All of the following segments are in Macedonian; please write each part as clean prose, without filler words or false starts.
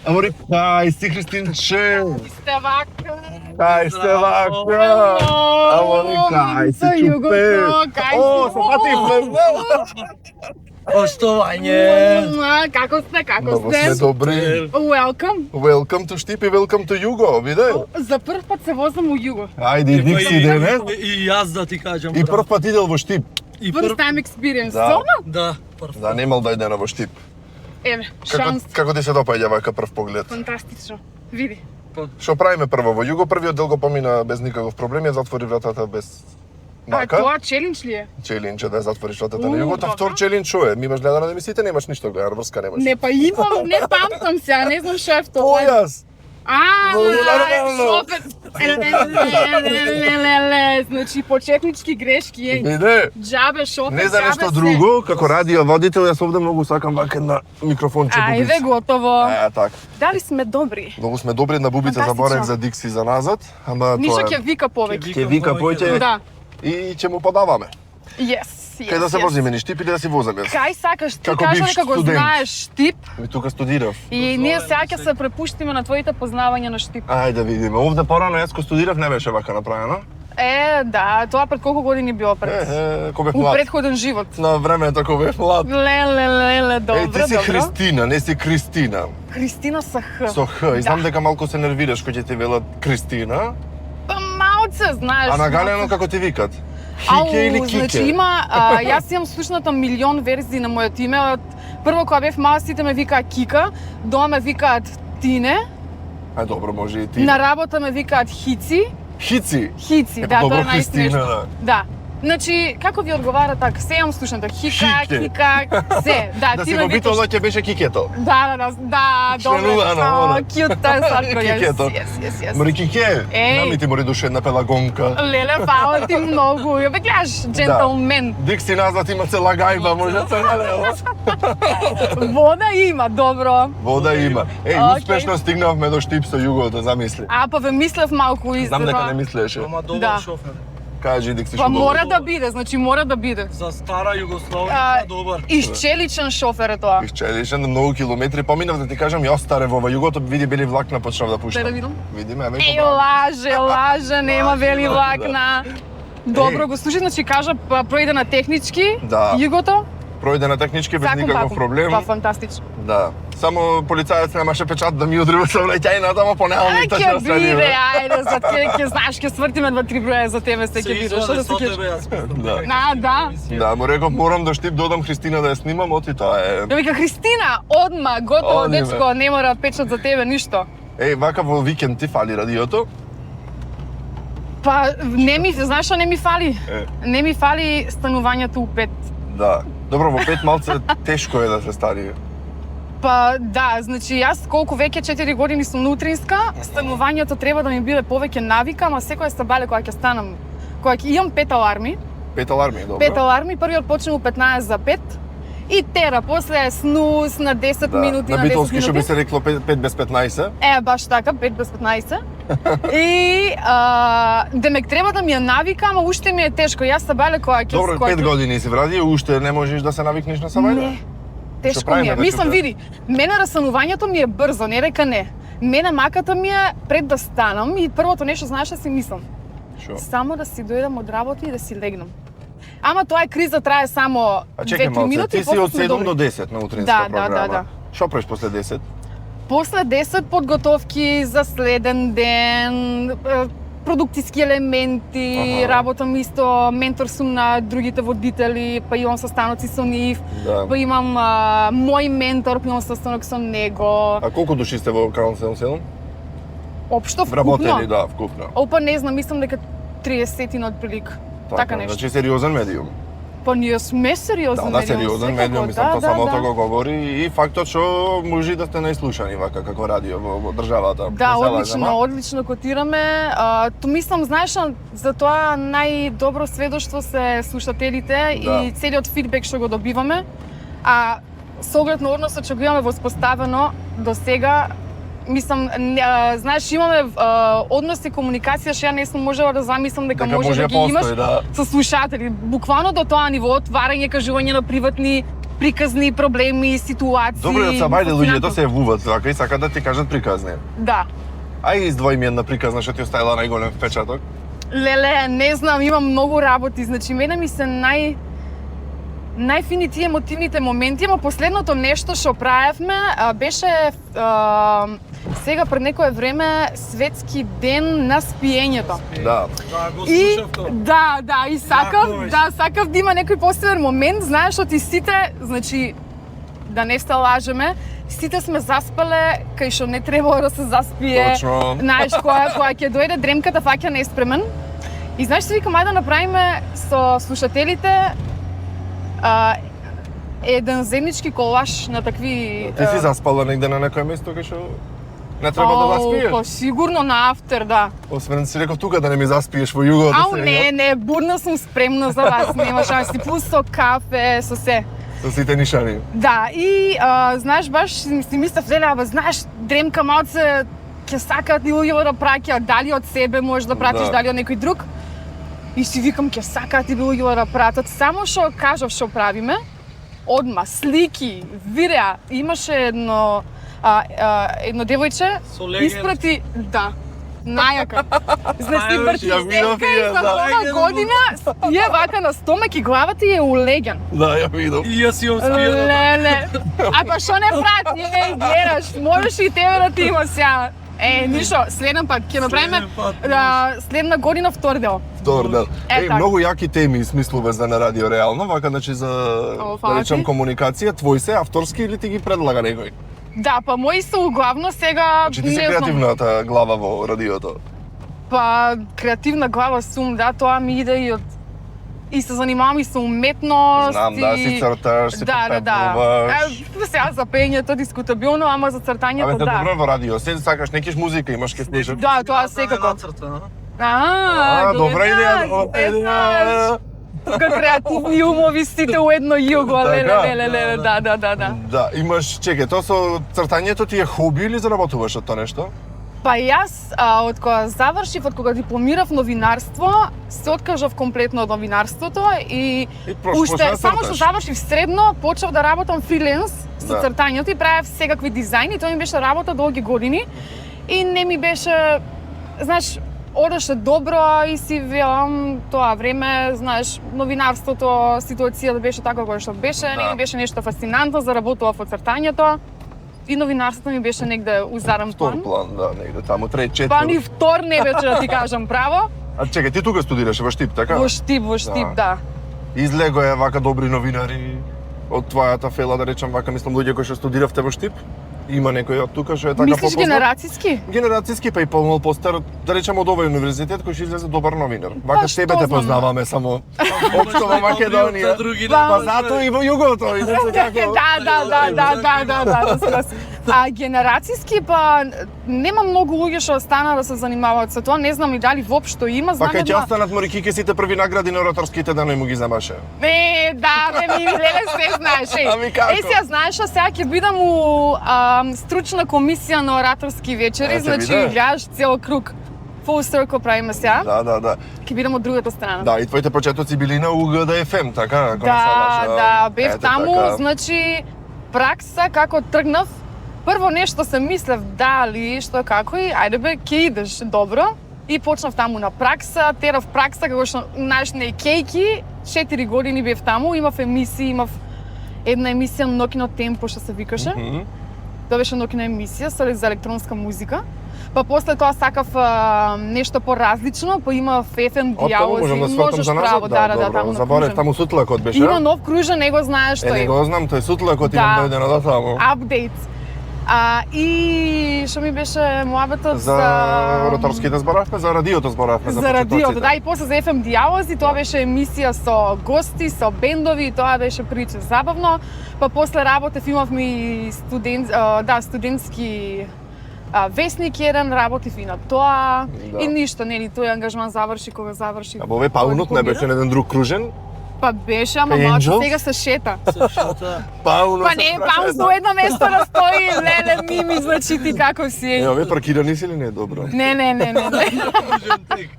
Амори, кај си, Христинче? Сте вака. Кај сте вака? Амори, кај си, чупе? О, се пативме. Поштовање. Како сте, како Много сте? сме добри. Welcome. Welcome to Штип и welcome to Југо, виде? За прв пат се возам у Југо. Ајде, иди си денес. И јас да ти кажам. И прв пат идел во Штип. И First time experience, Да. стvarno? Да, прв. Да, немал да идена во Штип. Еве, шанс. Како ти се допаѓа вака прв поглед? Фантастично. Види. Што правиме прво во Југо? Првиот дел го помина без никаков проблем, ја затвори вратата без А мака. тоа челендж ли е? Челендж да ја затвориш вратата на Уу, Југото. добро. Втор челендж шо е? Ми имаш гледано да емисиите, немаш ништо гледано, врска немаш. Не, па имам, не памтам сега, не знам што е тоа. Појас! Шопер. Значи, почетнички грешки, Биде, Джабе, шопер, не за нешто джабе друго, како радиоводител, јас овде многу сакам вака на микрофонче Ајде, бубица. готово. Така. Дали сме добри? Многу сме добри на бубица, Фантастично. заборев за дикси за назад, ама Ништо тоа ќе вика повеќе. ќе вика поќе Да. и ќе му подаваме. Yes. Кај да се возиме, ни Штип или да си возам јас? Кај сакаш, ти Како кажа бивш дека го студент. знаеш Штип Ми тука студирав. и ние сега ќе се препуштиме на твоите познавања на Штип. Ајде да видиме. Овде порано јас ко студирав не беше вака направено. Да, тоа пред колку години било пред? Ко бев У млад. предходен живот. На времето кога бев млад. Леле, добро, Еј, ти си добро. Христина, не си Кристина. Христина са Х. Со Х. И знам Да. дека малку се нервираш кога ќе ти велат Кристина. Па малце, знаеш. А на Галено малце. како ти викат? Хике или Кике? Значи има, јас имам слушната милион верзии на моето име. Од прво кога бев мала сите ме викаат Кика, дома ме викаат Тине, Добро, може и ти. на работа ме викаат Хици. Хици. Хици, Епа, да, добро, тоа е најсмешно. Христина, да. Да. Значи, како ви одговара така? Се имам слушната. Хика, Хике. Кика, се. Да, Да ти си ме го викаш. битол ќе беше Кикето. Да, добро. Членувано, она. Кјут, тоа е сладко, Кикето. yes. Мори Кике, Еј. нами ти мори душе една пелагонка. Леле, фала ти многу. Ја бе гледаш, джентълмен. Дикси назад има цела гајба, може се налева. Вода има, добро. Вода има. Океј. Успешно стигнавме до Штип со Југото, замисли. А, па ве мислев малку Знам дека не издава. мислеше. Ама Да. добар шофер. Кажи Дикси Па што мора добро. да биде, значи мора да биде. За стара А, Југославија добар. Исчеличен шофер е тоа. Исчелишен многу километри поминав да ти кажам ја остарев во Југото, види бели влакна почнав да пуштам. Дај да видам. Видиме, еве Еј, лаже, нема вели влакна. Добро Еј. го слушай, значи кажа пројде на технички, Да. Југото. Пројде на технички без никаков проблем. Па фантастично. Да. Само полицајец немаше печат да ми удри во сообраќајната, ама понеделник Ќе точно биде, следиме. ајде, за ќе знаеш, ќе свртиме 2-3 броја за тебе се ќе биде. Што да се со ќе? тебе јас. Да. Да. Да, му реков морам да Штип додам Христина да ја снимам, оти тоа е. Ја вика Христина, одма, готово, Одиме. дечко, не мора печат за тебе ништо. Еј, вака во викенд ти фали радиото? Па не ми, знаеш што не ми фали? Е. Не ми фали станувањето у 5. Да. Добро, во 5 малце тешко е да се стари. Па да, значи јас колку веќе 4 години сум на утринска, станувањето треба да ми биде повеќе навика, ама секоја сабале кога ќе станам, кога ќе имам 5 аларми, 5 аларми, добро. 5 аларми, првиот почне у 15 за 5 и тера, после снус на 10 минути, на на 10 битолски што би минути. се рекло 5 без 15. Баш така, 5 без 15. И демек треба да ми ја навика, ама уште ми е тешко. Јас сабале кога ќе Добро, 5 години си вради, уште не можеш да се навикнеш на сабајле? Не. Тешко ми правиме е. да Мислам, чука? види, мене растанувањето ми е брзо, не дека не. Мене маката ми е пред да станам и првото нешто знаеш да си мислам. Шо? Само да си дојдам од работа и да си легнам. Ама тоа е криза, трае само А чекај 2-3 малце, минути ти и си после од сме 7 добри. до 10 на утринска Да, програма. да. Што правиш после 10? После 10 подготовки за следен ден, продуктиски елементи, Аха. работам исто, ментор сум на другите водители, па имам састаноци со нив, Да. па имам мој ментор, па имам састанок со него. А колку души сте во Краун 77? Општо Вработени, вкупно. да, вкупно. Опа, не знам, мислам дека 30 од прилик. Така нешто. Значи сериозен медиум. Па ние сме сериозни Да, сериозен медиум, мислам, тоа самото го говори и фактот што може да сте најслушани вака како радио во државата. Да, Не се одлично, лажам, а? одлично котираме. То мислам, знаеш, за тоа најдобро сведоштво се слушателите Да. и целиот фидбек што го добиваме. А со оглед на односот што го имаме воспоставено до сега, мислам, знаеш, имаме односи, комуникација што ја не сум можела да замислам дека може да ги имаш да. со слушатели. Буквално до тоа ниво, отварање, кажување на приватни приказни проблеми, ситуации. Добро, од сабајде луѓето фасцинантно. се јавуваат вака и сакаат да ти кажат приказни. Да. Ај издвои ми една приказна што ти оставила најголем впечаток. Леле, не знам, имам многу работи, значи мене ми се најфини тие емотивните моменти, ама последното нешто што правевме беше сега пред некое време светски ден на спиењето. Да. Да, го И слушав тоа. да, и сакав, Јако беше. сакав да има некој посебен момент, знаеш што ти сите, значи да не се лажеме, сите сме заспале кај што не требало да се заспие. Точно. Знаеш, кога ќе дојде дремката фаќа неспремен. И знаеш што викам, ајде да направиме со слушателите еден заеднички колаж на такви... Ти си заспала негде на некое место кај што не треба да заспиеш? Па сигурно на автер, да. Освен си реков тука да не ми заспиеш во југо. Ау, не, бурна сум спремна за вас, нема шанс. Си плюс со кафе, со се. Со сите нишани. Да, и знаеш, баш си мислев, леле, абе, знаеш, дремка малце ќе сакаат и луѓето да праќаат, дали од себе можеш да пратиш, Да. дали од некој друг. И си викам, ќе сакаат и луѓето да пратат. Само што кажав што правиме, одма, слики, видеа, имаше едно девојче, Со легенд. испрати, да, најака. Значи, Ај, врти ја видов дека и ја, за да. нова Легенд. година тие вака на стомак и главата ја е улеген. Да, ја видов. И јас имам спиена. Леле. А па што не прати, гледаш, можеш и тебе да ти има сега. Ништо, следен пат ќе направиме Следен пат, следна година втор дел. Втор дел. така. Многу јаки теми смислуваш за на радио реално, вака значи за фала да речем ти. комуникација, твој се авторски или ти ги предлага некој? Да, па мои се углавно сега Значи ти си не знам. креативната глава во радиото. Па креативна глава сум, да, тоа ми иде и од и се занимавам и со уметност. Знам, да, си црташ, си Да. попевуваш. Сега за пењето дискутабилно, ама за цртањето Абе, те да. добро во радио, се сакаш некиш музика, имаш ке слушаш. Да, тоа секако. Добра идеја, добра е, идеја. Тука креативни умови сите у едно југо, Така? леле, да. Да, имаш, чекај, тоа со цртањето ти е хоби или заработуваш од тоа нешто? Па јас, од кога завршив, од кога дипломирав новинарство, се откажав комплетно од новинарството и почна уште да само црташ. што завршив средно, почнав да работам фриленс со Да. цртањето и правев секакви дизајни, тоа ми беше работа долги години и не ми беше, знаеш, одеше добро и си велам тоа време, знаеш, новинарството, ситуацијата беше така која што беше, не Да. ми беше нешто фасцинантно, заработував од цртањето и новинарството ми беше негде у зарем Втор план. план, да, негде таму, трет, четврт. Па ни втор не беше да ти кажам право. А чекај, ти тука студираше во Штип, така? Во Штип, да. Излего е вака добри новинари од твојата фела, да речам вака, мислам луѓе кои што студиравте во Штип. Има некој од тука што е така Мислиш попознат? генерацијски? Генерацијски, па и помал постар, да речем од овој универзитет кој ќе излезе добар новинар. Вака што тебе те знам. познаваме само општо во Македонија. Па затоа и во југото, и се како. Да. А генерацијски па нема многу луѓе што остана да се занимаваат со тоа, не знам и дали воопшто има, Па знам кај ќе една. останат Морикике сите први награди на ораторските дани му ги земаше. Ми леле се знаеш. Ами како? Сега знаеш, што сега ќе бидам у стручна комисија на ораторски вечери, Ќе значи биде? гледаш цел круг. Full circle правиме сега. Да. Ќе бидам од другата страна. Да, и твоите почетоци били на УГД ФМ, така? Ако не се лажам. Да, бев Ето таму, така. значи пракса како тргнав. Прво нешто се мислев дали што како и ајде бе ќе идеш добро и почнав таму на пракса, терав пракса како што знаеш не кејки, 4 години бев таму, имав емисии, имав една емисија Нокино темпо што се викаше. Мгм. Тоа беше нокина емисија за електронска музика. Па после тоа сакав нешто поразлично, па имав FM Од таму можам да дијалози, свртам можеш за право, назад? да, таму на Заборев, Кружен. таму сутлакот беше. Има нов кружен, не го знаеш не тој. го знам, тој сутлакот Да. имам дојдено до таму. Апдейт. И што ми беше муабетот За ораторските зборавме, за радиото зборавме, за радиото, почетоците. да, и после за FM дијалози, тоа беше емисија со гости, со бендови, и тоа беше прилично забавно. Па после работев имавме и студентски весник еден, работив и на тоа. Да. И ништо, нели, тој ангажман заврши кога заврши. А бове Паунот не беше на еден друг кружен? Па беше, ама Angels? малку сега се шета. Паунот Па не, паун со едно место да стои, леле, мими, значи ти како си. овие паркирани си или не е добро? Не.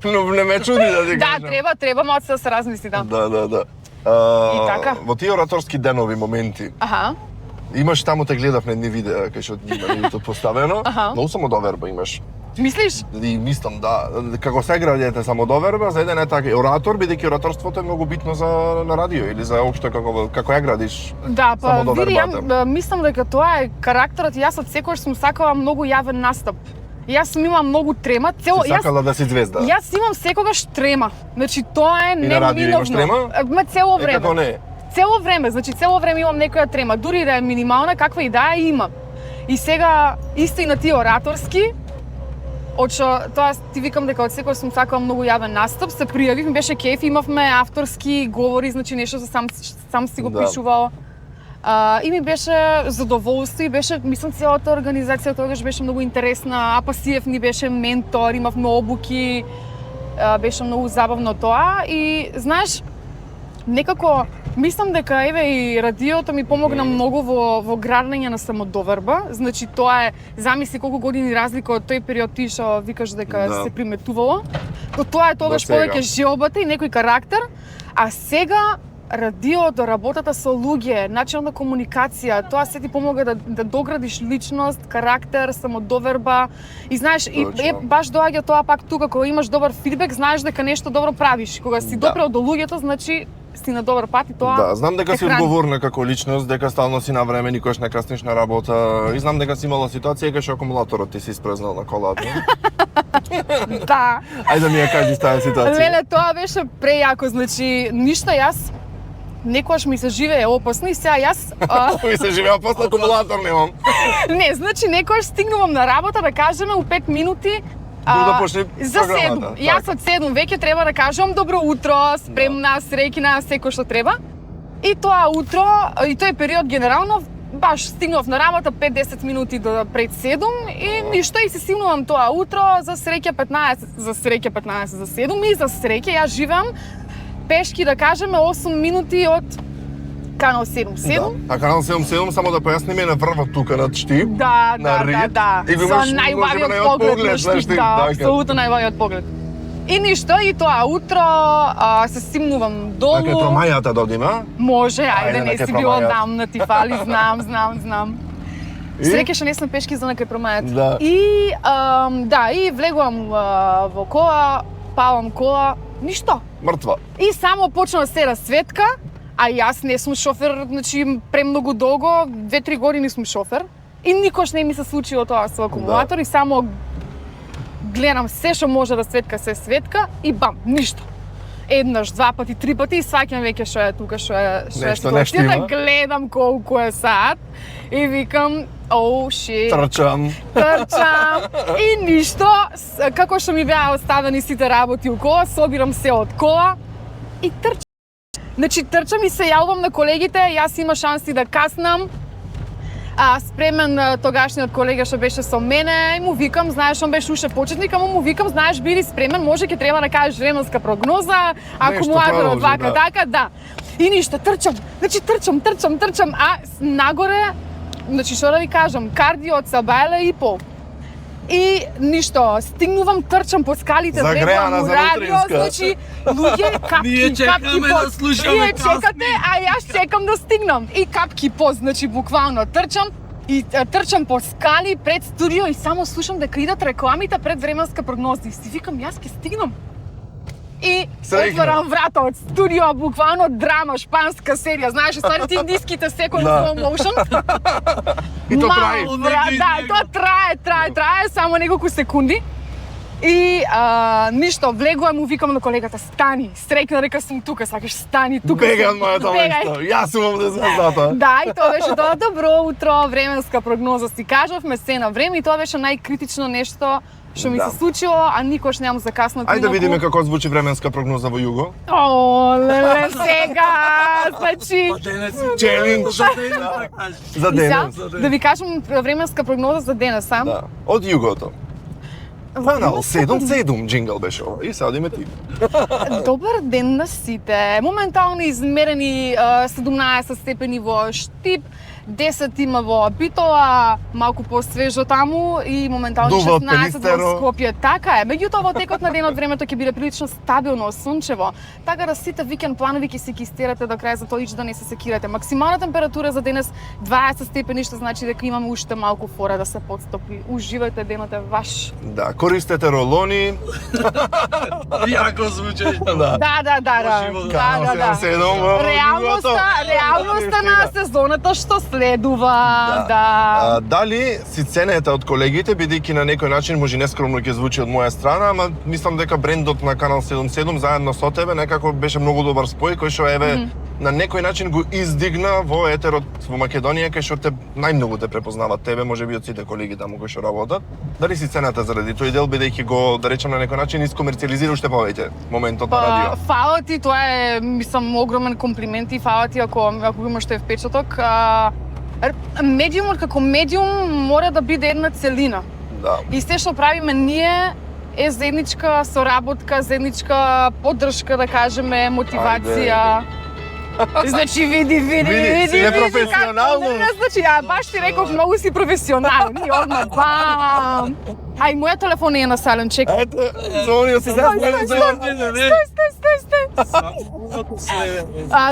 Но не ме чуди да ти Да, кажам. треба малку да се размисли, да. Да. И така. Во тие ораторски денови моменти, Аха. имаш таму те гледав на едни видеа кај што има тоа поставено. Аха. Многу самодоверба имаш. Мислиш? И мислам да, како се градите самодоверба, за еден е така оратор, бидејќи ораторството е многу битно за на радио или за општо како ја градиш. Да, па види, самодовербата. мислам дека тоа е карактерот. Јас од секогаш сум сакала многу јавен настап. Јас сум имала многу трема, Си сакала да си звезда. Јас имам секогаш трема. Значи тоа е И на радио имаш неминовно. трема? Ма цело време. Како не? Цело време, значи цело време имам некоја трема, дури да е минимална, каква и да е имам. И сега исто и на тие ораторски, од што тоа ти викам дека од секој сум сакала многу јавен настап, се пријавив, ми беше кеф, имавме авторски говори, значи нешто за сам си го Да. пишувал. И ми беше задоволство и беше, мислам, целата организација тогаш беше многу интересна. Апасиев ни беше ментор, имавме обуки, беше многу забавно тоа и знаеш, некако мислам дека еве и радиото ми помогна многу во градење на самодоверба. Значи тоа е, замисли колку години разлика од тој период ти што викаш дека Да. се приметувало. Но тоа е тогаш До сега. повеќе желбата и некој карактер, а сега радиото, работата со луѓе, начин на комуникација, тоа се ти помага да доградиш личност, карактер, самодоверба. И знаеш, и Точно. баш доаѓа тоа пак тука кога имаш добар фидбек, знаеш дека нешто добро правиш. Кога си Да. допрел до луѓето, значи си на добар пат и тоа. Да, знам дека си те храни. одговорна како личност, дека стално си на време, никош не касниш на работа. И знам дека си имала ситуација кај што акумулаторот ти си испрезнал на колата. Да. Ајде да ми ја кажи таа ситуација. Леле, тоа беше прејако, значи ништо јас некојаш ми се живее опасно и сега јас Ми се живеа после акумулатор немам. не, значи некојаш стигнувам на работа да кажеме у 5 минути Да почне за 7. програмата, Јас од 7 веќе треба да кажам добро утро, спремна, среќна, секој што треба. И тоа утро, и тој период генерално баш стигнав на работа 5-10 минути пред 7 и ништо и се стигнувам тоа утро за среќа 15 за 7 и за среќа јас живеам пешки да кажеме 8 минути од Канал 77. Да. А Канал 77 само да појасниме на врвот тука над Штип. Да, на да, Рид. да. И го Со имаш најубавиот најубавиот поглед на знаеш Штип, ти, да, така. апсолутно најубавиот поглед. И ништо, и тоа утро се стимнувам А кај долу. Тромајата додима? Може, Ајде, ајде, не на си кај било Промајата. нам на ти фали, знам. И? Среќа што не сме пешки за на кај Промајата. Да. И да, и влегувам во кола, палам кола, ништо. Мртва. И само почна да се расветка, а јас не сум шофер, значи премногу долго, 2-3 години сум шофер. И никош не ми се случило тоа со акумулатор и само гледам се што може да светка, се светка и бам, ништо. Еднаш, два пати, три пати и сваќам веќе што е тука, што е Нешто ситуацијата, има. гледам колку е саат и викам, оу, шит, Трчам. трчам и ништо, како што ми беа оставени сите работи у кола, собирам се од кола и трчам. Значи трчам и се јавувам на колегите, јас има шанси да каснам. Спремен тогашниот колега што беше со мене и му викам, знаеш, он беше уште почетник, ама му викам, знаеш, биди спремен, може ќе треба да кажеш временска прогноза, акумулаторот продолжи, вака, да. така, да. И ништо, трчам, значи трчам, а нагоре, значи што да ви кажам, кардио од сабајле и пол. И ништо, стигнувам, трчам по скалите, Загреана влегувам у за радио, утринска. значи, луѓе, капки, Ние чекаме да слушаме Вие касни. чекате, а јас чекам да стигнам. И капки по, значи, буквално трчам, и трчам по скали пред студио и само слушам дека идат рекламите пред временска прогноза. И си викам, јас ќе стигнам. И Среќна. отварам врата од студио, буквално драма, шпанска серија. Знаеш, ствари ти индиските секој Да. slow motion. И то Мал трае. врат, да, тоа трае само неколку секунди. И ништо, влегувам, му викам на колегата, стани, среќна дека сум тука, сакаш стани тука. Бегај сум. од моето Бегај. место. Јас сум овде звездата. Да, и тоа беше тоа добро утро, временска прогноза си кажавме се на време и тоа беше најкритично нешто што ми Да. се случило, а никош немам закаснат. Ајде да видиме како звучи временска прогноза во југо. О, леле, сега, значи... Челендж. За И сега, денес. да ви кажам временска прогноза за денес, а? Да. Од југото. Канал 77 джингл беше ова. И сега одиме ти. Добар ден на сите. Моментално измерени 17 степени во Штип, 10 има во Битола, малку посвежо таму и моментално Дува 16 Пелистеро. во Скопје. Така е. Меѓутоа во текот на денот времето ќе биде прилично стабилно, сончево. Така да сите викенд планови ќе се ги истерате до крај, затоа ич да не се секирате. Максимална температура за денес 20 степени, што значи дека имаме уште малку фора да се подстопи. Уживајте, денот е ваш. Да, користете ролони. Јако звучи. Да. Да. Канал 77 во Реалноста на сезоната што следува. Да. Дали си ценете од колегите, бидејќи на некој начин може нескромно ќе звучи од моја страна, ама мислам дека брендот на Канал 77 заедно со тебе некако беше многу добар спој кој што еве на некој начин го издигна во етерот во Македонија, кај што те најмногу те препознават тебе, можеби од сите колеги таму кои што работат. Дали си цената заради тој дел, бидејќи го, да речем, на некој начин искомерцијализира уште повеќе моментот на радио? Фала ти, тоа е, мислам, огромен комплимент и фала ти ако го имаш тој впечаток. Медиумот како медиум мора да биде една целина. Да. И се што правиме ние е заедничка соработка, заедничка поддршка, да кажеме, мотивација. Значи, види, си непрофесионално. Значи, баш ти реков, многу си професионален. И одма, бам! Ај, мојот телефон е на сален, чек. Ето, звонил си за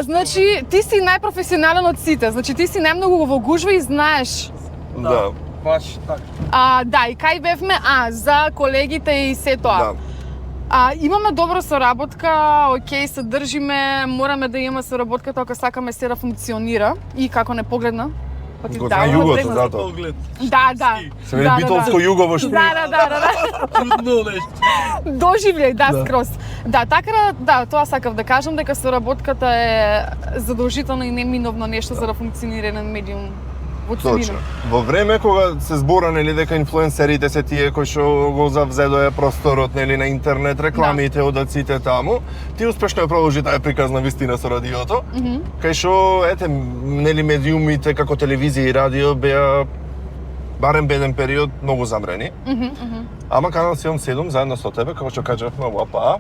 Значи, ти си најпрофесионален од сите. Значи, ти си најмногу во гужва и знаеш. Да. Баш така. Да, и кај бевме? За колегите и се тоа. Да. Имаме добра соработка, окей, се држиме, мораме да имаме соработката ако сакаме се да функционира и како не погледна. Па ти Го давам знае југото, предност. затоа. Поглед. Да. Се вели битолско југо во Штип. Да. Трудно нешто. Доживлеј, скроз. Да, така да, тоа сакав да кажам дека соработката е задолжително и неминовно нешто за да функционира еден медиум во целина. Точно. Во време кога се збора нели дека инфлуенсерите се тие кои што го завзедоа просторот нели на интернет, рекламите одаците таму, ти успешно ја продолжи таа приказна вистина со радиото. Кај што ете нели медиумите како телевизија и радио беа барем беден период многу замрени. Ама Канал 77 заедно со тебе, како што кажавме во АПА,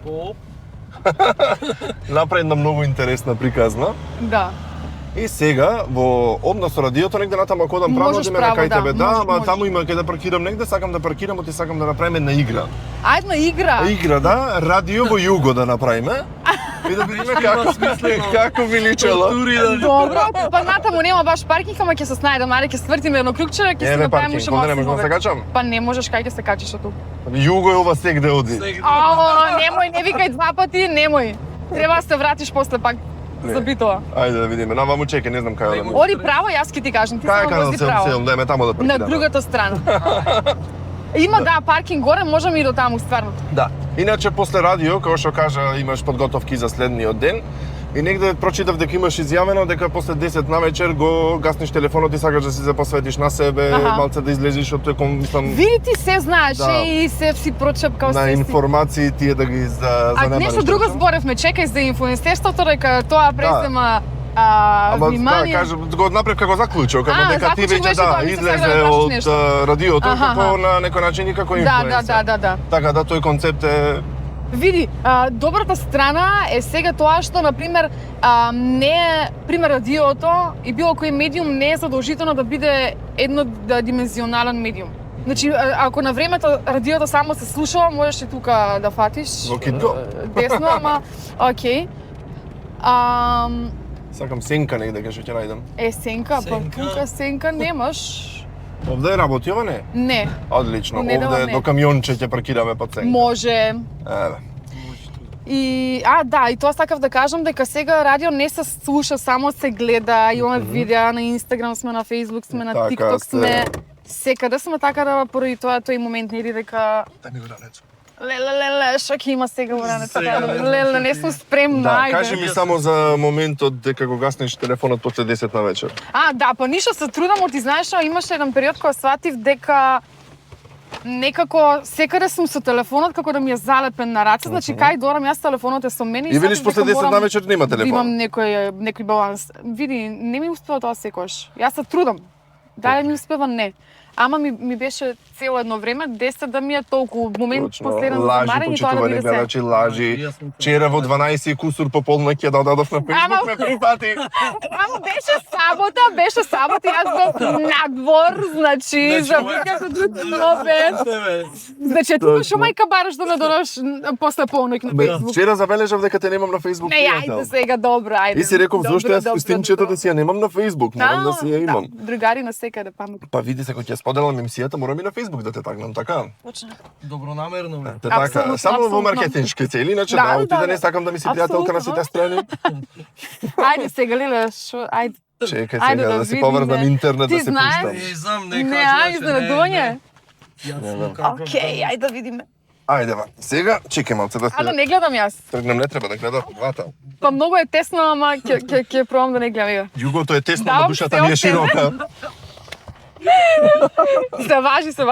направи една многу интересна приказна. Да. И сега во однос со радиото негде натаму ако одам правно Можеш одиме право, кај да, тебе, можеш. ама таму има кај да паркирам негде, сакам да паркирам, ти сакам да направиме една игра. Ајде на игра. Игра, да, радио во југо да направиме. И да видиме како би личело. Добро, па натаму нема баш паркинг, ама ќе се снајдам, аре ќе свртиме едно клучче, ќе се Еве направиме паркинг, уште онде не малку можам да се качам. Па не можеш, кај ќе се качиш од тук? Југо е ова сегде оди. Немој, не викај два пати, немој. Треба да се вратиш после пак за Битола. Ајде да видиме. Наваму чекај, не знам кај одам. Оди право, јас ќе ти кажам, ти Кај е само Канал возди право. 77, да ме таму да паркираме. На другата страна. Има да паркинг горе, можеме и до таму стварно. Да. Иначе после радио, како што кажа, имаш подготовки за следниот ден. И негде прочитав дека имаш изјавено дека после 10 на вечер го гасниш телефонот и сакаш да се посветиш на себе, малце да излезеш од тој мислам Види ти се знаеш Да. и се си прочепкал на се си. информации тие да ги занемариш. нешто друго зборевме, чекај за инфлуенсерството, дека тоа презема Ама внимание. да, кажа, го направив како заклучок, како дека ти заклучок веќе беше тоа, мислам, излезе сакаш да кажеш од нешто. радиото Аха, како на некој начин и како инфлуенсер. Да. Така да тој концепт е Види, добрата страна е сега тоа што, например, не е, пример, радиото и било кој медиум не е задолжително да биде еднодимензионален медиум. Значи, ако на времето радиото само се слушало, можеш и тука да фатиш Во китко. десно, ама окей. Сакам сенка негде кај што ќе најдам. Сенка, па тука сенка немаш. Овде е работи ова не? Не, Одлично. Недела Овде не. до камионче ќе паркираме под сенка. може. Еве. И да, и тоа сакав да кажам дека сега радио не се слуша, само се гледа, имаме видеа на Инстаграм сме, на Фејсбук сме, на Така ТикТок сте. сме. Секаде сме, така да поради тоа тој момент нели дека Дај ми го ранецо. леле, што ќе има сега во ранецо? Леле, не сум спремна, Да, ајде. кажи ми само за моментот дека го гаснеш телефонот после 10 на вечер. Да, па ништо се трудам, ти знаеш, имаше еден период кога сватив дека некако секаде сум со телефонот како да ми е залепен на раце, значи кај дорам јас телефонот е со мене И велиш сватив после дека 10 морам на вечер нема да телефон. имам некој баланс. Види, не ми успева тоа секогаш. Јас се трудам. Дали ми успева, не. Ама ми беше цело едно време, 10 да ми е толку момент Точно. последен за Лажи, замарење, тоа да почитувани биде се. гледачи, лажи. Вчера во 12 и кусур пополна ќе додадов на Facebook, ме прифати. Ама беше сабота, јас бев надвор, значи, завикав од утропен. Значи, ти шо мајка бараш да ме додаш после полноќ на Facebook? Вчера забележав дека те немам на Facebook. Не, ајде сега, добро, ајде. И си реков, зошто јас Добро, стимчето добро. да си ја немам на Facebook, морам да си ја имам. Да, другари на секаде памет. Па види се, кога ќе споделам емисијата, морам и на Facebook да те тагнам, така? Точно. Добронамерно. бе. Те така, Апсолутно, само во апсолутно. маркетиншки цели, иначе Да, да, оти да, да не да. сакам да ми си пријателка на сите страни. Ајде сега, Лиле, шо, ајде. Чекај Ајде сега да да си видиме. поврзам интернет Ти да се знаеш? пуштам. Не знам, не Не, кажуваше, ајде, изненадување. Јасно како. Океј, ајде да видиме. Ајде, ва. Сега, чекај малце да А да се не гледам јас. тргнем, не треба да гледам двата. Па многу е тесно, ама ќе пробам да не гледам ја. Југото е тесно, Да, но душата ми е се широка. Се важи, Се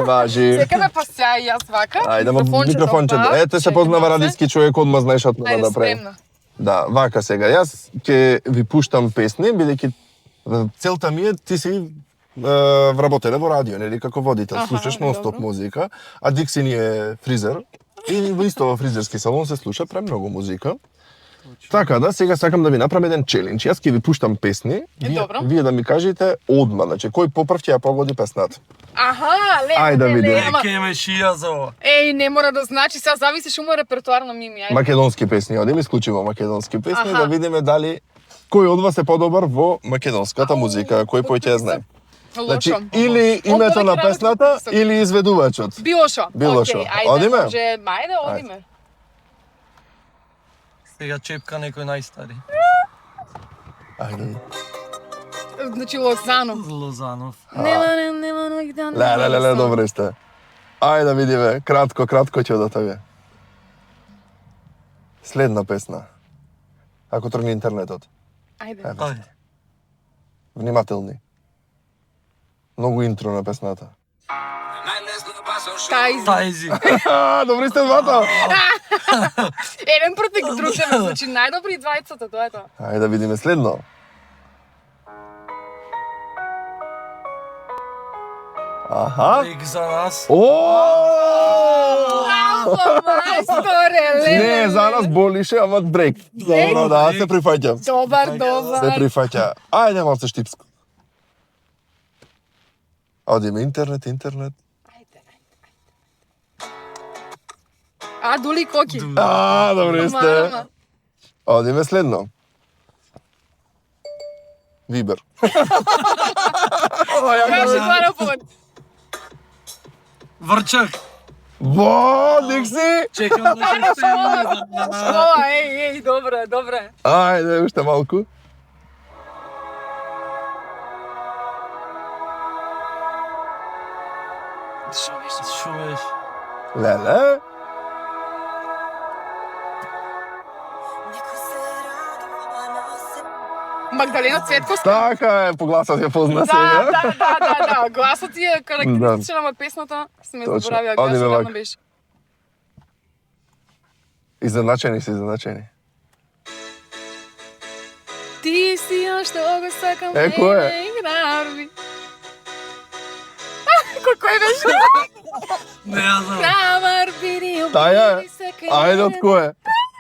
важи. Секаде па сега и јас вака. Ајде, микрофончето. па, Ете се познава радиски човек, одма знаеш од да Ајде, направи. спремна. Да, вака сега. Јас ќе ви пуштам песни, бидејќи целта ми е ти си вработеле во радио, нели, како водител, Аха, слушаш нон-стоп добро. музика, а Дикси ни е фризер и во исто во фризерски салон се слуша премногу музика. Така да, сега сакам да ви направам еден челендж. Јас ќе ви пуштам песни, Добро. вие да ми кажете одма, значи кој попрв ќе ја погоди песната. Аха, леле, Ајде да видиме. ама- Ке ме шија за ова. Еј, не мора да значи, сега зависи што му е репертуар на Мими, ајде. Македонски песни, одиме исклучиво македонски песни, Аха. да видиме дали кој од вас е подобар во македонската музика, кој поќе ја знае. Значи, Лошо. или името на песната, или изведувачот. Било шо. Било Океј, шо. Ајде, Одиме? може, ајде, одиме. Сега чепка некој најстари. Ајде. Значи Лозано. Лозанов. Нема да. Леле, добре сте. Ајде да видиме, кратко ќе од тебе. Следна песна. Ако тргне интернетот. Ајде. Ајде. Внимателни. Многу интро на песната. Тајзи. Тајзи. Добри сте двата. Еден против друг, значи најдобри двајцата, тоа е тоа. Ајде да видиме следно. Аха. Брик за нас. Браво, мајсторе, леле. Не, за нас болише, ама брейк. Добро, да, се прифаќам. Добар, Се добар. прифаќа. Ајде малце штипско. Одиме интернет. А, дули коки. Добри сте. Мама. Одиме следно. Вибер. Каже тоа на пот. Врчак. Во, Дикси! Чекам да се стемне. О, еј, добре, добре. Ајде, уште малку. Шо беше? Шо беше? Леле. Магдалена Цветковска? Така е, по гласот ја позна сега. Да, гласот ти е карактеристичен, ама песната сме Точно. заборавија, Одиме гласот вака. давно беше. Изначени. Ти си ја што го сакам, Е, кој е? играви. Кој беше? Не ја знам. Крамар бири, Таја е. Ајде, од кој е?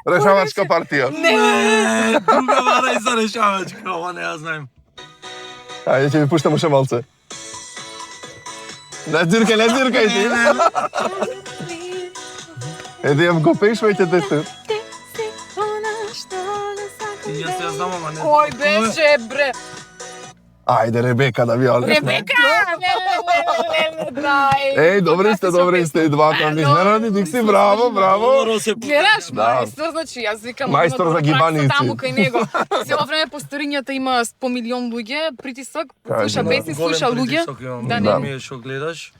Решавачка партија. Не, друга вара и за решавачка, ова не ја знаем. Ајде, ќе ви пуштам уште малце. Не дзиркај ти. Еде, јам го пееш веќе дете. И јас ја знам, ама не. Кој беше, бре? Ајде, Ребека да ви ја Ребека! Еј, добри сте и двата. Ми изненади, Дикси, браво. Моро се Гледаш, Да. мајстор, значи, јас викам... Мајстор има за добра гибаници. пракса Таму кај него. Цело време по сторињата има по милион луѓе, притисок, слуша песни, слуша луѓе. Да, Да, не не. ми е што гледаш.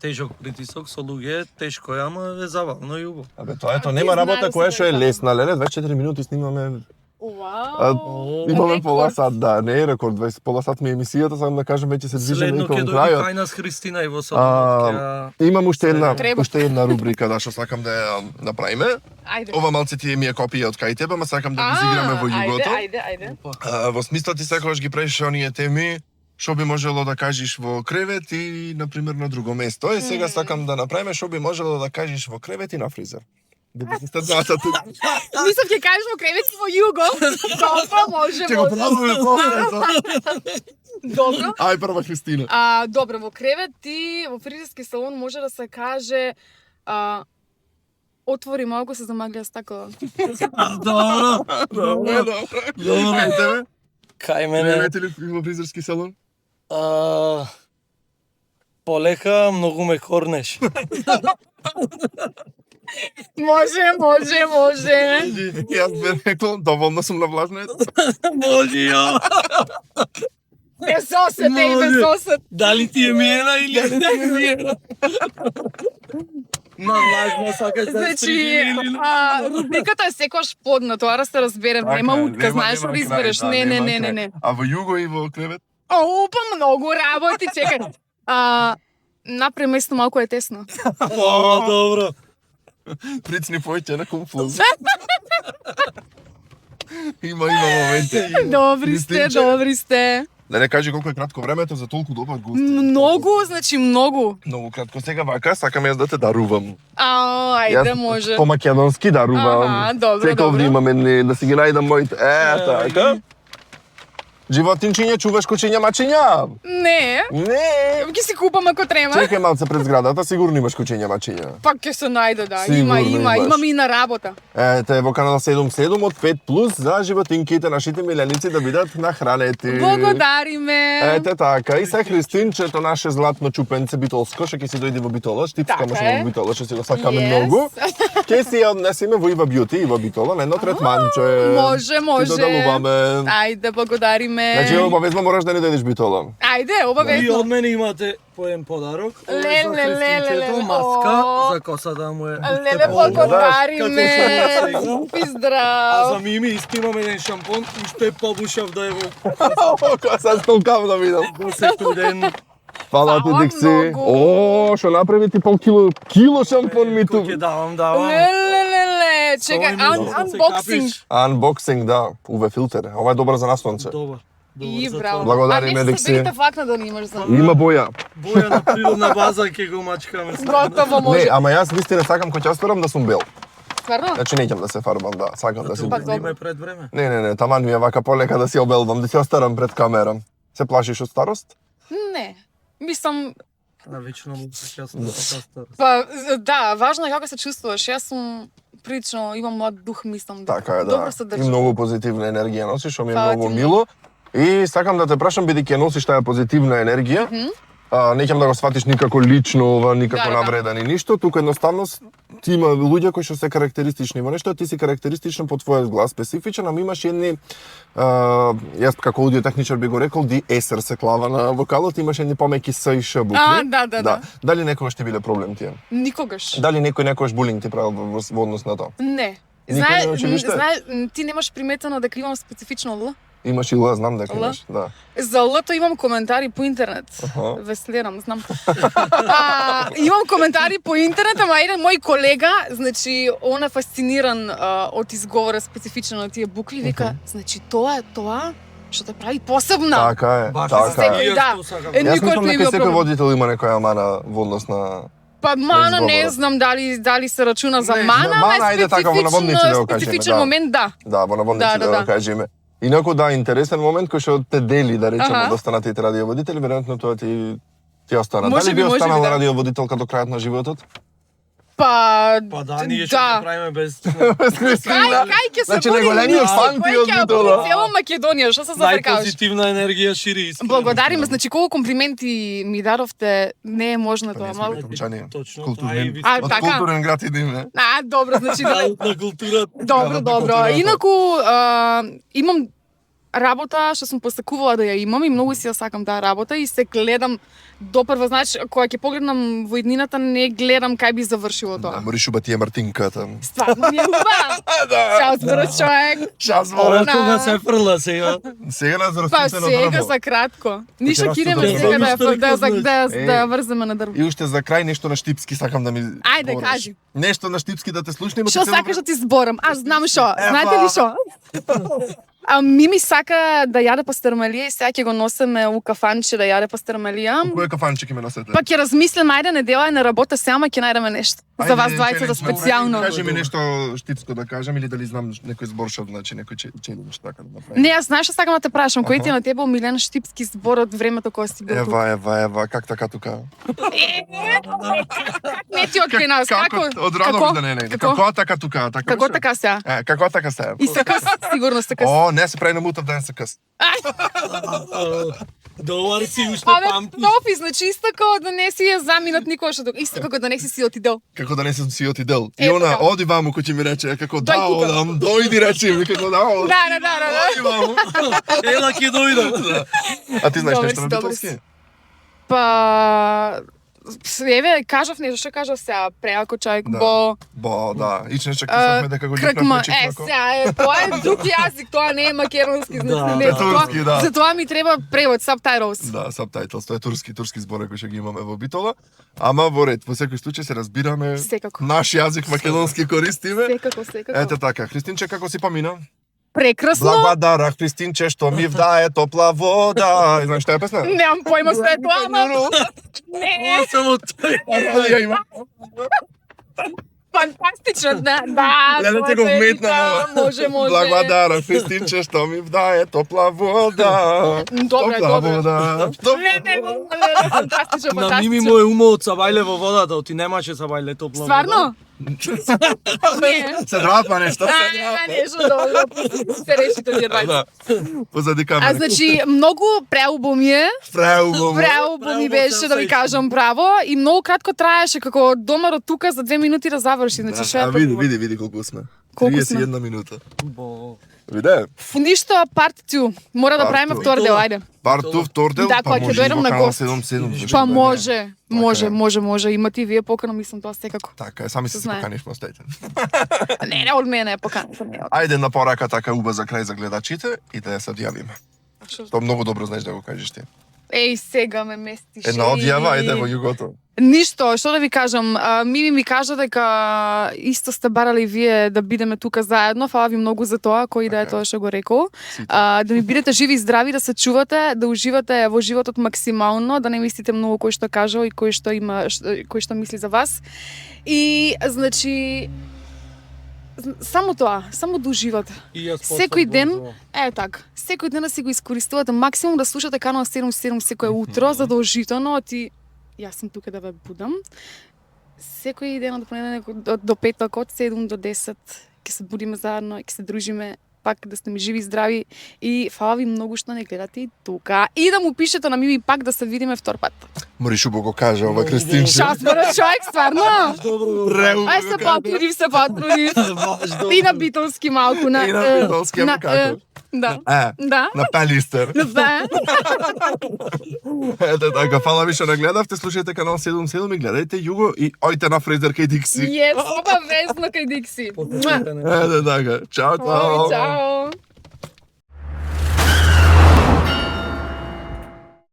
Тежок притисок со луѓе, тешко е, ама е забавно и убаво. Абе, тоа нема работа која што е лесна, леле, 24 минути снимаме. Уау! Имаме Рекорд. пола сат, да, не е рекорд, 20 пола сат ми е емисијата, само да кажем веќе се движиме Следно и кон ќе дојде крајот. кај нас Христина и во Садовот. Имам уште Треба. една рубрика да што сакам да ја направиме. Ајде. Ова малце ти ми е копија од кај тебе, ама сакам да ги изиграме во југото. Ајде. Во смисло ти секогаш ги правиш оние теми што би можело да кажеш во кревет и на пример на друго место. Сега сакам да направиме што би можело да кажеш во кревет и на фризер. Да сте двата тук. Мислам ќе кажеш во кревет и во југо. Добро, може. Ќе го пробаме повторно. Добро. Ај прва Христина. Добро, во кревет и во фризерски салон може да се каже отвори малку се замаглија стакло. Добро. Добро. Ај тебе? Кај мене Кревете ли во фризерски салон? полека многу ме корнеш. Може. Јас би рекол, доволна сум на влажнец. Може ја. Без осет, без осет. Дали ти е миена или не е миена? На влажно сакаш да Значи, стриги или... рубриката е секојаш подна, тоа да се разберем, нема утка, знаеш да избереш. Не. А во југо и во кревет? Па многу работи, чекај. Напред место малку е тесно. Добро. Прицни појќе на конфуз. Има моменти. Добри сте. Да не кажи колку е кратко времето за толку добар гост. Многу. Многу кратко. Сега вака, сакам јас да те дарувам. Ајде, може. По македонски дарувам. Добро. Овде имаме да си ги најдам моите. Така. Животинчиња, чуваш кучиња, мачиња? Не. Ги си купам ако треба. Чекај малце пред зградата, сигурно имаш кучиња, мачиња. Пак ќе се најде, да. Сигурно Има и на работа. Ете, во канал 77 од 5+ за животинките, нашите миленици да бидат нахранети. Благодариме. Ете така. И се Христинчето, наше златно чупенце битолско, што ќе си дојде во Битола, штипска машина во Битола, што си го сакаме многу. Ќе си ја однесеме во Ива Бјути и во Битола на едно третманче. Може. Ти додалуваме. Ајде, благодариме. Значи, обавезно мораш да ни дојдеш Битола. Ајде, И обавезно. од мене имате по еден подарок. Леле. Маска за косата му е. Леле, благодариме. Како Спи А здрав. за Мими исто имам еден шампон, уште побушав да е во Сега столкав да видам. до секој ден. Фала ти, Фала Дикси. многу. Што направи ти кило шампон ми ту. Кој ќе давам. Леле. Чекај, unboxing. Unboxing, да. UV филтер. Ова е добар за наслонце. Добар. И браво. Благодариме, А не Дикси. се бегите факна да не имаш за. Има боја. Боја на природна база ќе го мачкаме. Готово Не, може. ама јас вистина сакам кога ќе остварам да сум бел. Стварно? Значи неќам да се фарбам, да. Сакам да се Па, бел. добро. Име пред време. Не, таман ми е вака полека да си обелвам, да си остарам пред камера. Се плашиш од старост? Не. Мислам, Вечно му се јасно така стар. па да, важно е како се чувствуваш. Јас сум прилично имам млад дух, мислам. Така е, да. Добро се И држам. многу позитивна енергија носиш, што ми е Фала многу ти мило. И сакам да те прашам, бидејќи ја носиш таа позитивна енергија, неќам да го сватиш никако лично ова, никако Да. навреда ни ништо, туку едноставно ти има луѓе кои што се карактеристични во нешто, ти си карактеристичен по твојот глас, специфичен, ама имаш едни јас како аудиотехничар би го рекол ди есер се клава на вокалот, имаш едни помеки с и ш букви. Да. Дали некогаш ти биле проблем тие? Никогаш. Дали некогаш булинг ти правил во однос на тоа? Не. Никој не училиште? Знаеш, ти немаш приметено дека имам специфично Л. Имаш и Л, знам дека Л? имаш, да. За Л-то имам коментари по интернет. Аха. Веслерам, знам. Имам коментари по интернет, ама еден мој колега, значи, он е фасциниран од изговора специфично на тие букви, вика, значи, тоа што те прави посебна. Така е, Баш така секој, е. да. Е, Јас никој мислам не дека има секој проблем. водител има некоја мана во однос на... Па мана не изговора. знам дали се рачуна за Не, мана, мана, ама е ајде така, во наводници да го кажеме, специфичен да. момент, да. Да, во наводници Да. да го кажеме. Инаку да, интересен момент кој што те дели, да речеме, Аха. од останатите радиоводители, веројатно тоа ти остана. Може Дали би, би останала да. радиоводителка до крајот на животот? Па Да, ние што ќе правиме без... Кај ќе се Значи, води најголемиот микс, фан ти кој од ќе ја Битола. води цела Македонија, што се зафркаваш? Најпозитивна енергија шири искрено. Благодариме, значи колку комплименти ми дадовте, не е можно тоа, мал. Точно, А, тоа е и така. Културен град и диме. Добро, значи на култура. добро. Инаку имам работа што сум посакувала да ја имам и многу си ја сакам таа работа и се гледам допрва, знаеш, кога ќе погледнам во иднината не гледам кај би завршило Да, тоа. мориш уба ти е Мартинката. Стварно ми е убава. Час бро човек. Час Ора Да. кога се фрла сега. Сега нас Па разпитено сега дрво. за кратко. Ништо Ќе кидеме расту сега дрво. да врземе на дрво. И уште за крај нешто на штипски сакам да ми Ајде, збориш. кажи. Нешто на штипски да те слушнеме. Што сакаш да ти зборам? Аз знам што. Епа. Знаете ли што? А Мими сака да јаде пастермалија и сега ќе го носиме у кафанче да јаде пастермалија. Кој кафанчик ме носете? Па ќе размислим, ајде недела е на работа сега, ќе најдеме нешто. За вас двајцата специјално. Кажи ми нешто штицко да кажам или дали знам некој зборшот, значи некој челендж така да направи. Не, јас знаеш што сакам да те прашам, кој ти е на тебе омилен штипски збор од времето кога си бил тука? Ева, как така тука? Не ти откри нас, како? Од родов да не. Како така тука? Како така сега? Како така се? И се къс, сигурно се къс. О, не се прави на мутав ден се къс. Долар си уште Абе, памтиш. тофи, значи исто како да не си ја заминат никош тука. Исто како да не си отидел. Како да не сум си отидел. И Е, она, така. оди ваму кој ќе ми рече, како да, тука. одам, дојди речи ми, како да, одам. Да. Оди ваму. Ела ќе дојдам. А ти знаеш Добре нешто си, на добре битолски? си. Па... Еве, кажав нешто, што кажав сега, преако чајк, Да. Бо, да. Ичне чекисахме дека го кркма, ѓикнавме сега, тоа е друг јазик, тоа не е македонски, значи не. е турски, да. Затоа ми треба превод, subtitles. Да, subtitles, тоа е турски збор кој ќе ги имаме во Битола. Ама во ред, во секој случај се разбираме. Секако. Наш јазик македонски користиме. Секако. Ете така, Христинче како си помина? Прекрасно. Благодарах Христинче што ми вдае топла вода. Знаеш што е песна? Немам појма што е тоа, ама... Не, Само тој. Ја има. фантастично, да. Гледате го вметнано. Може. Благодарам Христинче што ми вдае топла вода. Добре. Топла вода. Не, фантастично, На Мими му е умот сабајле во водата, оти немаше сабајле топла вода. Стварно? Не. Се драпа нешто. Нешто добро. Се решите тие двајца. Да. Позади камера. А значи, многу преубо ми е. Преубо ми беше, да ви кажам браво. И многу кратко траеше, како домар од тука за 2 минути да заврши. Значи, што А е види колку сме. Колку сме? 31 минута. Бо. Виде? Ништо part 2. Мора да Part правиме two. втор дел, ајде. Парту, втор дел, Да, па кога ќе може и дојдем во на канал гост. 77. Па Така е. може. Имате и вие покана, мислам тоа секако. Така е, сами се Знае. поканишме, остајте. Не, од мене е покана. Ајде на порака така уба за крај за гледачите и да ја се одјавиме. Тоа многу добро знаеш да го кажеш ти. Еј, сега ме местиш. Една одјава, ајде во југото. Ништо, што да ви кажам, Мими ми кажа дека исто сте барали вие да бидеме тука заедно, фала ви многу за тоа, кој да е Така. тоа што го рекол. Сите. Да ми бидете живи и здрави, да се чувате, да уживате во животот максимално, да не мислите многу кој што кажал и кој што мисли за вас. И, значи, само тоа, само да уживате. Секој ден, така, секој ден да си го искористувате максимум, да слушате канал 77 секое утро, задолжително, јас сум тука да ве будам. Секој ден од понеделник до петок од 7 до 10 ќе се будиме заедно, ќе се дружиме, пак да сте ми живи и здрави и фала ви многу што не гледате и тука. И да му пишете на Мими пак да се видиме втор пат. Моришубо го кажа ова Кристинче. Шас бара човек, стварно. Реу. Ај се потрудив. И на битолски малку. И на битолски, ама како? Да. На Пелистер. Да. Ете така, фала ви што нагледавте, слушајте канал 77 и гледајте Југо и ојте на Фрезер кај Дикси. Јес, обавезно кај Дикси. Потешете, не. Ете така, чао, чао. Чао.